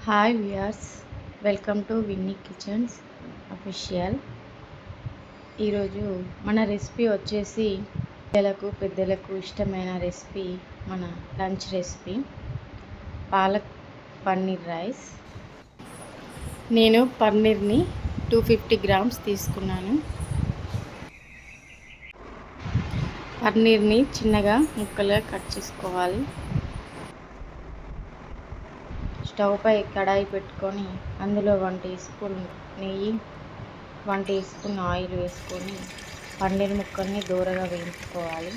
Hi viewers, welcome to Vinny kitchens official. ఈరోజు మన recipe వచ్చేసి పిల్లలకు పెద్దలకు ఇష్టమైన రెసిపీ, మన lunch recipe palak paneer rice. నేను పన్నీర్ని 250 గ్రామ్స్ తీసుకున్నాను. పన్నీర్ని చిన్నగా ముక్కలుగా కట్ చేసుకోవాలి. స్టవ్ పై కడాయి పెట్టుకొని అందులో 1 టీ స్పూన్ నెయ్యి, 1 టీ స్పూన్ ఆయిల్ వేసుకొని పన్నీర్ ముక్కల్ని దూరగా వేయించుకోవాలి.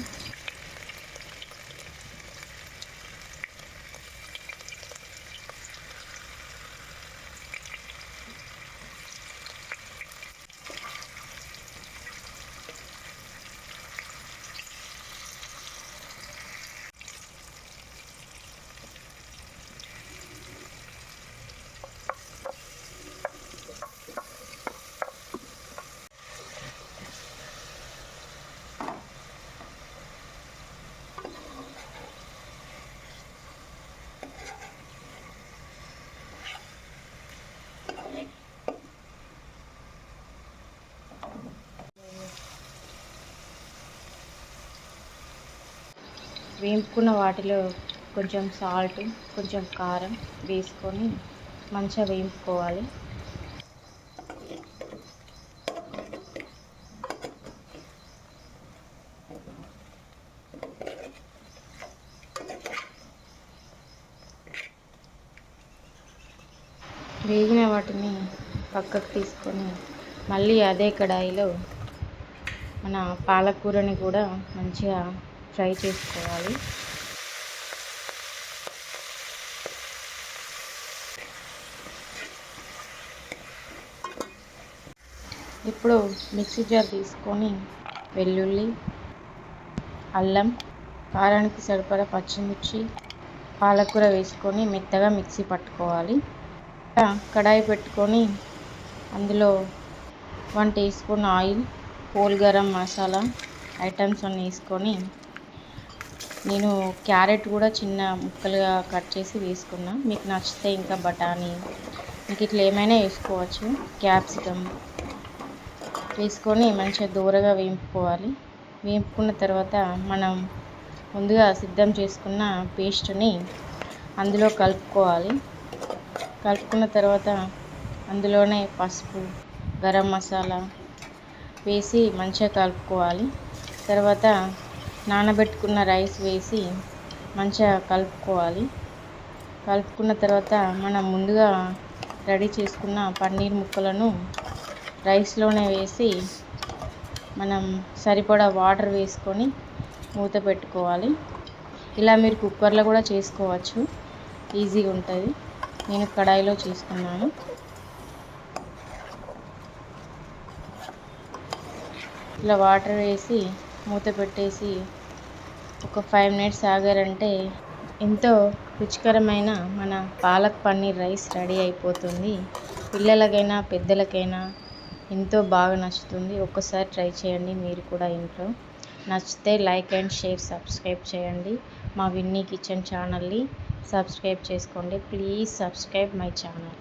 వేపుకున్న వాటిలో కొంచెం సాల్ట్, కొంచెం కారం వేసుకొని మంచిగా వేపుకోవాలి. వేగిన వాటిని పక్కకు తీసుకొని మళ్ళీ అదే కడాయిలో మన పాలకూరని కూడా మంచిగా ఫ్రై చేసుకోవాలి. ఇప్పుడు మిక్సీ జార్ తీసుకొని వెల్లుల్లి, అల్లం, కారానికి సరిపడా పచ్చిమిర్చి, పాలకూర వేసుకొని మెత్తగా మిక్సీ పట్టుకోవాలి. కడాయి పెట్టుకొని అందులో 1 teaspoon oil, whole garam masala items అన్నీ వేసుకొని, నేను క్యారెట్ కూడా చిన్న ముక్కలుగా కట్ చేసి వేసుకున్నా. మీకు నచ్చితే ఇంకా బఠానీ, మీకు ఇట్లా ఏమైనా వేసుకోవచ్చు. క్యాప్సికమ్ వేసుకొని మంచిగా దూరగా వేపుకోవాలి. వేపుకున్న తర్వాత మనం ముందుగా సిద్ధం చేసుకున్న పేస్ట్ని అందులో కలుపుకోవాలి. కలుపుకున్న తర్వాత అందులోనే పసుపు, గరం మసాలా వేసి మంచిగా కలుపుకోవాలి. తర్వాత నానబెట్టుకున్న రైస్ వేసి మంచిగా కలుపుకోవాలి. కలుపుకున్న తర్వాత మనం ముందుగా రెడీ చేసుకున్న పన్నీర్ ముక్కలను రైస్లోనే వేసి మనం సరిపడా వాటర్ వేసుకొని మూత పెట్టుకోవాలి. ఇలా మీరు కుక్కర్లో కూడా చేసుకోవచ్చు, ఈజీగా ఉంటుంది. నేను కడాయిలో చేసుకున్నాను. ఇలా వాటర్ వేసి మూత పెట్టేసి ఒక 5 మినిట్స్ ఆగారంటే ఎంతో రుచికరమైన మన పాలక్ పన్నీర్ రైస్ రెడీ అయిపోతుంది. పిల్లలకైనా పెద్దలకైనా ఎంతో బాగా నచ్చుతుంది. ఒక్కసారి ట్రై చేయండి మీరు కూడా ఇంట్లో. నచ్చితే లైక్ అండ్ షేర్, సబ్స్క్రైబ్ చేయండి. మా విన్నీ కిచెన్ ఛానల్ని సబ్స్క్రైబ్ చేసుకోండి. Please subscribe my channel.